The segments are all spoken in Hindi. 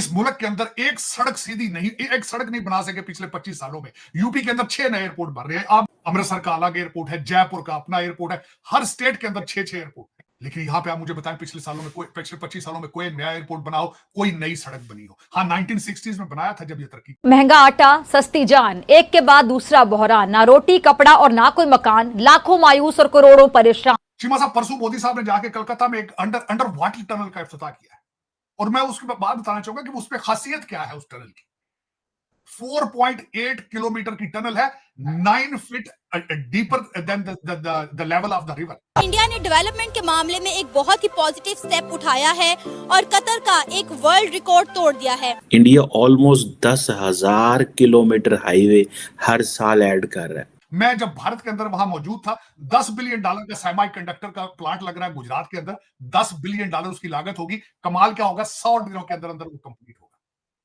इस मुल्क के अंदर एक सड़क सीधी नहीं, एक सड़क नहीं बना सके पिछले 25 सालों में। यूपी के अंदर 6 नए एयरपोर्ट बन रहे हैं। अब अमृतसर का अलग एयरपोर्ट है, जयपुर का अपना एयरपोर्ट है, हर स्टेट के अंदर 6-6 एयरपोर्ट है। लेकिन यहां पे आप मुझे बताएं पिछले 25 सालों में कोई नया एयरपोर्ट बना हो, कोई नई सड़क बनी हो। हाँ, 1960s में बनाया था जब ये तरक्की। महंगा आटा, सस्ती जान, एक के बाद दूसरा बहरान, ना रोटी कपड़ा और ना कोई मकान, लाखों मायूस और करोड़ों परेशान। चीमा साहब, परसों मोदी साहब ने जाके कलकत्ता में एक अंडर वाटर टनल का इफ्तिताह किया है, और मैं उसके बाद बताना चाहूंगा कि उस पर खासियत क्या है। उस टनल की 4.8 किलोमीटर की टनल है, 9 feet deeper than the level of the river. India ने डेवलपमेंट के मामले में एक बहुत ही पॉजिटिव स्टेप उठाया है और कतर का एक वर्ल्ड रिकॉर्ड तोड़ दिया है। इंडिया ऑलमोस्ट 10,000 किलोमीटर हाईवे हर साल ऐड कर रहा है। मैं जब भारत के अंदर वहां मौजूद था, $10 बिलियन का सेमी कंडक्टर का प्लांट लग रहा है गुजरात के अंदर। $10 बिलियन उसकी लागत होगी। कमाल क्या होगा, 100 दिनों के अंदर अंदर वो कंप्लीट होगा।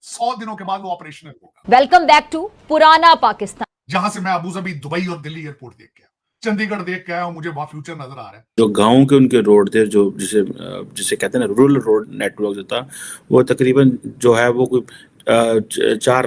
100 दिनों के बाद वो ऑपरेशनल होगा। वेलकम बैक टू पुराना पाकिस्तान, जहां से मैं अबूधाबी, दुबई और दिल्ली एयरपोर्ट देख के आया, चंडीगढ़ देख के आया, मुझे वहां फ्यूचर नजर आ रहा है। जो गांव के उनके रोड थे, जो जिसे कहते हैं ना रूरल रोड नेटवर्क जो था, वो तकरीबन जो है वो कोई 4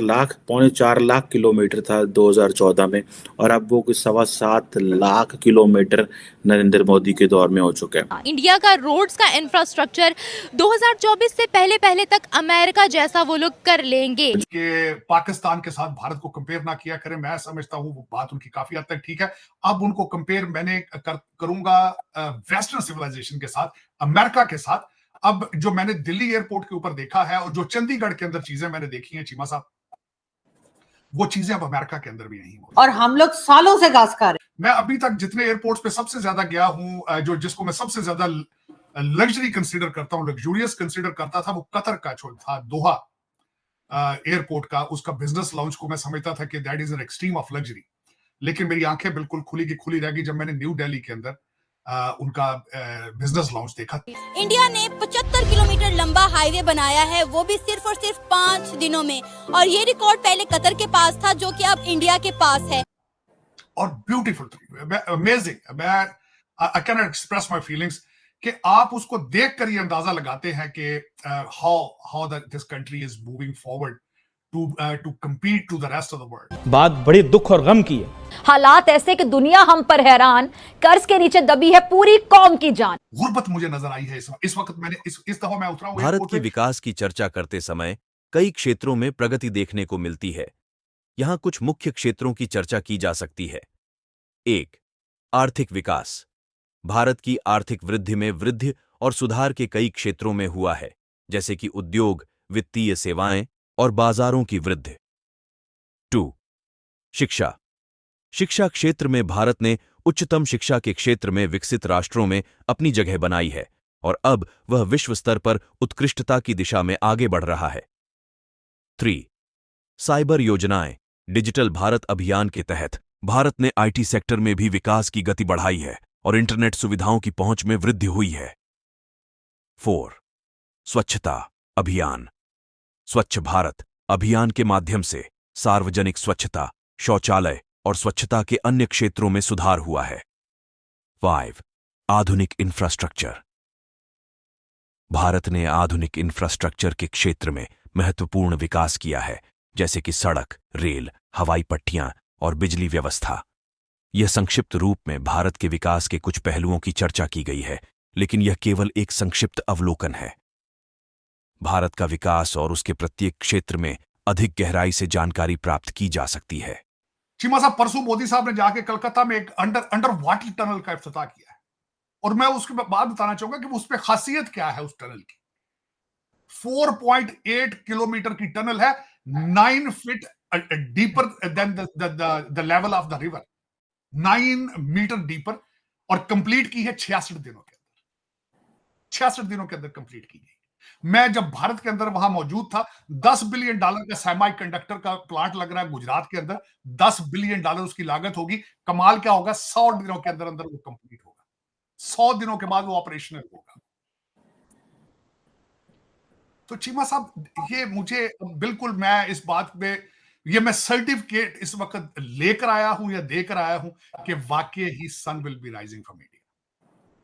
लाख किलोमीटर था 2014 में, और अब वो कोई 7.25 लाख किलोमीटर नरेंद्र मोदी के दौर में हो चुका है। इंडिया का रोड्स का इंफ्रास्ट्रक्चर 2024 से पहले तक अमेरिका जैसा वो लोग कर लेंगे। कि पाकिस्तान के साथ भारत को कंपेयर ना किया करें, मैं समझता हूं वो बात उनकी काफी हद तक ठीक है। अब उनको कंपेयर मैंने करूंगा वेस्टर्न सिविलाइजेशन के साथ, अमेरिका के साथ। अब जो मैंने दिल्ली एयरपोर्ट के ऊपर देखा है और जो चंडीगढ़ के अंदर चीजें मैंने देखी हैं चीमा साहब, वो चीजें अब अमेरिका के अंदर भी नहीं हो। और हम लोग सालों से घास खा रहे। मैं अभी तक जितने एयरपोर्ट्स पे सबसे ज्यादा गया हूं, जिसको मैं सबसे ज्यादा लग्जरी कंसीडर करता हूं, लग्जूरियस कंसीडर करता था, वो कतर का जो था दोहा एयरपोर्ट का, उसका बिजनेस लाउंज को मैं समझता था कि that is an extreme of luxury. लेकिन मेरी आंखें बिल्कुल खुली की खुली रह गई जब मैंने न्यू दिल्ली के अंदर उनका बिजनेस लाउंज देखा। इंडिया ने 75 किलोमीटर लंबा हाईवे बनाया है, वो भी सिर्फ और सिर्फ 5 दिनों में। और ये रिकॉर्ड पहले कतर के पास था, जो कि अब इंडिया के पास है। और ब्यूटीफुल, अमेजिंग। मैं I can not express my feelings कि आप उसको देखकर ये अंदाजा लगाते हैं कि how this country is moving forward to compete to the rest of the world. बात बड़ी दुख और गम की है। हालात ऐसे कि दुनिया हम पर हैरान, कर्ज के नीचे दबी है पूरी कौम की जान। गुर्बत मुझे नजर आई है इस वक्त। मैंने इस दफा मैं उतरा हूं। भारत के विकास की चर्चा करते समय कई क्षेत्रों में प्रगति देखने को मिलती है। यहां कुछ मुख्य क्षेत्रों की चर्चा की जा सकती है। 1. आर्थिक विकास। भारत की आर्थिक वृद्धि में वृद्धि और सुधार के कई क्षेत्रों में हुआ है, जैसे कि उद्योग, वित्तीय सेवाएं और बाजारों की वृद्धि। 2. शिक्षा। शिक्षा क्षेत्र में भारत ने उच्चतम शिक्षा के क्षेत्र में विकसित राष्ट्रों में अपनी जगह बनाई है और अब वह विश्व स्तर पर उत्कृष्टता की दिशा में आगे बढ़ रहा है। 3. साइबर योजनाएं। डिजिटल भारत अभियान के तहत भारत ने आईटी सेक्टर में भी विकास की गति बढ़ाई है और इंटरनेट सुविधाओं की पहुंच में वृद्धि हुई है। 4. स्वच्छता अभियान। स्वच्छ भारत अभियान के माध्यम से सार्वजनिक स्वच्छता, शौचालय और स्वच्छता के अन्य क्षेत्रों में सुधार हुआ है। 5. आधुनिक इंफ्रास्ट्रक्चर। भारत ने आधुनिक इंफ्रास्ट्रक्चर के क्षेत्र में महत्वपूर्ण विकास किया है, जैसे कि सड़क, रेल, हवाई पट्टियां और बिजली व्यवस्था। यह संक्षिप्त रूप में भारत के विकास के कुछ पहलुओं की चर्चा की गई है, लेकिन यह केवल एक संक्षिप्त अवलोकन है। भारत का विकास और उसके प्रत्येक क्षेत्र में अधिक गहराई से जानकारी प्राप्त की जा सकती है। चीमा साहब, परसों मोदी साहब ने जाके कलकत्ता में एक अंडर वाटर टनल का इफ्तिताह किया है, और मैं उसके बाद बताना चाहूंगा कि उस पर खासियत क्या है। उस टनल की 4.8 किलोमीटर की टनल है, 9 feet deeper than the level of the river, 9 meter deeper, और कंप्लीट की है 66 दिनों के अंदर। 66 दिनों के अंदर कंप्लीट की गई। मैं जब भारत के अंदर वहां मौजूद था, $10 बिलियन का सेमी कंडक्टर का प्लांट लग रहा है गुजरात के अंदर। $10 बिलियन उसकी लागत होगी। कमाल क्या होगा, 100 दिनों के अंदर अंदर वो कंप्लीट होगा। 100 दिनों के बाद वो ऑपरेशनल होगा। तो चीमा साहब, ये मुझे बिल्कुल, मैं इस बात पे, ये मैं सर्टिफिकेट इस वक्त लेकर आया हूं या देकर आया हूं कि वाकई ही sun will be rising from India.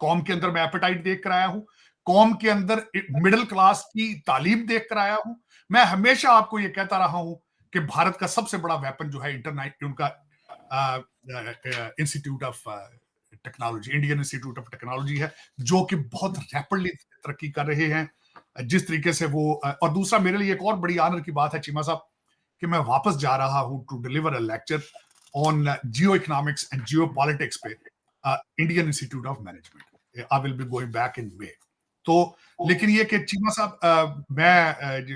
कौम के अंदर मैं एपेटाइट देख कर आया हूं। कौम के अंदर मिडिल क्लास की तालीम देख कर आया हूं। मैं हमेशा आपको ये कहता रहा हूं कि भारत का सबसे बड़ा वेपन जो है इंटरनेट, उनका institute of technology, Indian Institute of technology है, जो कि बहुत रैपिडली तरक्की कर रहे हैं। जिस तरीके से वो, और दूसरा मेरे लिए एक और बड़ी आनर की बात है चीमा साहब कि मैं वापस जा रहा हूं to deliver a lecture on geo economics and geo politics पे Indian Institute of Management. I will be going back in May. तो लेकिन ये कि चीमा साहब,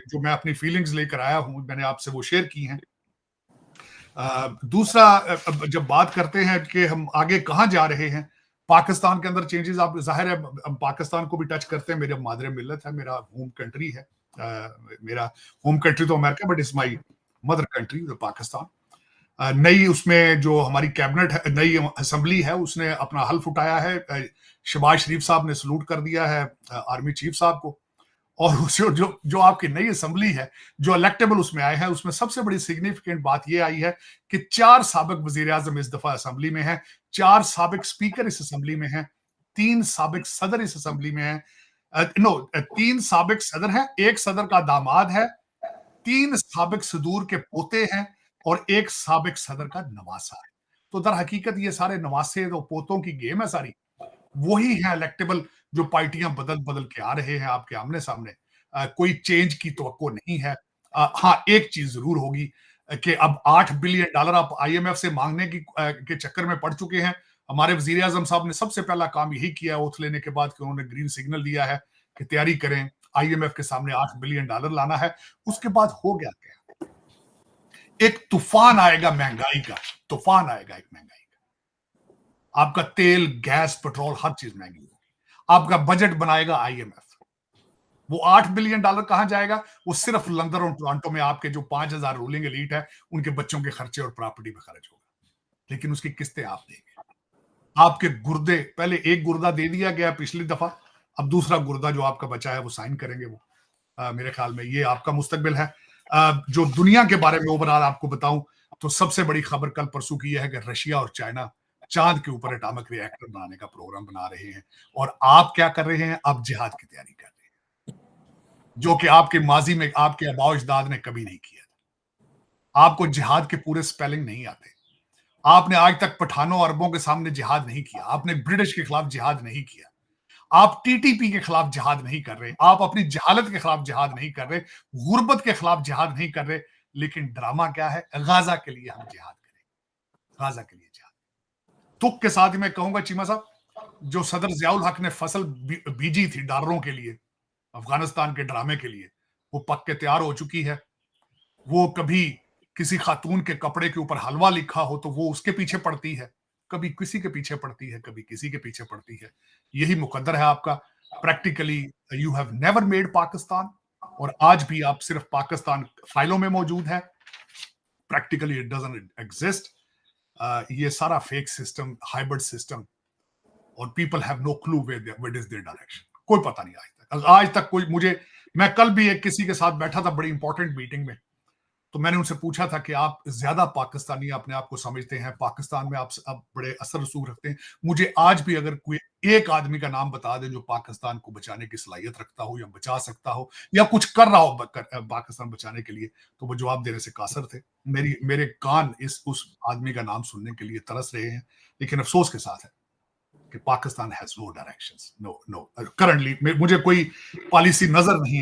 जो मैं अपनी फीलिंग्स लेकर आया हूं, मैंने आपसे वो शेयर की हैं। दूसरा, जब बात करते हैं कि हम आगे कहां जा रहे हैं, पाकिस्तान के अंदर चेंजेस, आप जाहिर है हम पाकिस्तान को भी टच करते हैं। मेरा मादरे मिल्लत है, मेरा होम कंट्री है। मेरा होम कंट्री तो America, but it's my mother country Pakistan. नई उसमें जो हमारी कैबिनेट है, नई असेंबली है, उसने अपना हल्फ उठाया है। शहबाज शरीफ साहब ने सलूट कर दिया है आर्मी चीफ साहब को। और जो आपकी नई असेंबली है, जो इलेक्टेबल उसमें आए हैं, उसमें सबसे बड़ी सिग्निफिकेंट बात यह आई है कि 4 साबिक वजीर आजम इस दफा असेंबली में है, 4 साबिक स्पीकर इस असेंबली में है, 3 साबिक सदर इस असेंबली में है। 3 साबिक सदर हैं, 1 सदर का दामाद है, 3 साबिक सदूर के पोते हैं और 1 साबिक सदर का नवासा है। तो दर हकीकत ये सारे नवासे तो पोतों की गेम है सारी। वही है इलेक्टेबल, जो पार्टियां बदल बदल के आ रहे हैं आपके आमने सामने। कोई चेंज की तवक्को नहीं है। हाँ, एक चीज जरूर होगी कि अब $8 बिलियन आप IMF से मांगने के चक्कर में पड़ चुके हैं। हमारे वजीर आजम साहब ने सबसे पहला काम यही किया है ओथ लेने के बाद कि उन्होंने ग्रीन सिग्नल दिया है कि तैयारी करें, IMF के सामने $8 बिलियन लाना है। उसके बाद हो गया क्या? एक तूफान आएगा महंगाई का, तूफान आएगा एक महंगाई का। आपका तेल, गैस, पेट्रोल, हर चीज महंगी होगी। आपका बजट बनाएगा IMF। वो $8 बिलियन कहां जाएगा? वो सिर्फ लंदन और टोरंटो में आपके जो 5,000 रूलिंग एलीट है, उनके बच्चों के खर्चे और प्रॉपर्टी पे खर्च होगा। लेकिन उसकी किस्तें आप देंगे। आपके गुर्दे, पहले एक गुर्दा दे दिया गया पिछली दफा, अब दूसरा गुर्दा जो आपका बचा है वो साइन करेंगे वो। मेरे ख्याल में ये आपका मुस्तकबिल है। जो दुनिया के बारे में ओवरऑल आपको बताऊं तो सबसे बड़ी खबर कल परसों की यह है कि रशिया और चाइना चांद के ऊपर एटॉमिक रिएक्टर बनाने का प्रोग्राम बना रहे हैं। और आप क्या कर रहे हैं? आप जिहाद की तैयारी कर रहे हैं, जो कि आपके माजी में आपके आबाओ अजदाद ने कभी नहीं किया था। आपको जिहाद के पूरे स्पेलिंग नहीं आते। आपने आज तक पठानों अरबों के सामने जिहाद नहीं किया। आपने ब्रिटिश के खिलाफ जिहाद नहीं किया। आप TTP के खिलाफ जिहाद नहीं कर रहे। आप अपनी जहालत के खिलाफ जिहाद नहीं कर रहे, गुर्बत के खिलाफ जिहाद नहीं कर रहे। लेकिन ड्रामा क्या है? गाजा के लिए हम जिहाद करेंगे, गाजा के लिए जिहाद। तुक के साथ ही मैं कहूंगा चीमा साहब, जो सदर जियाउल हक ने फसल बीजी थी डॉलरों के लिए, अफगानिस्तान के ड्रामे के लिए, वो पक के तैयार हो चुकी है। वो कभी किसी खातून के कपड़े के ऊपर हलवा लिखा हो तो वो उसके पीछे पड़ती है, कभी किसी के पीछे पड़ती है, कभी किसी के पीछे पड़ती है। यही मुकद्दर है आपका। Practically you have never made Pakistan, और आज भी आप सिर्फ पाकिस्तान फाइलों में मौजूद है। Practically it doesn't exist. ये सारा फेक सिस्टम, हाइब्रिड सिस्टम, और people have no clue what is their direction. कोई पता नहीं आज तक कोई मैं कल भी एक किसी के साथ बैठा था बड़ी इंपॉर्टेंट मीटिंग में, तो मैंने उनसे पूछा था कि आप ज्यादा पाकिस्तानी अपने आप को समझते हैं, पाकिस्तान में आप बड़े असर रसूख रखते हैं। मुझे आज भी अगर कोई एक आदमी का नाम बता दें जो पाकिस्तान को बचाने की सलाहियत रखता हो, या बचा सकता हो, या कुछ कर रहा हो पाकिस्तान बचाने के लिए, तो वो जवाब देने से कासर थे। मेरे कान उस आदमी का नाम सुनने के लिए तरस रहे हैं। लेकिन अफसोस के साथ है कि Pakistan has no directions, no currently मुझे कोई पॉलिसी नजर नहीं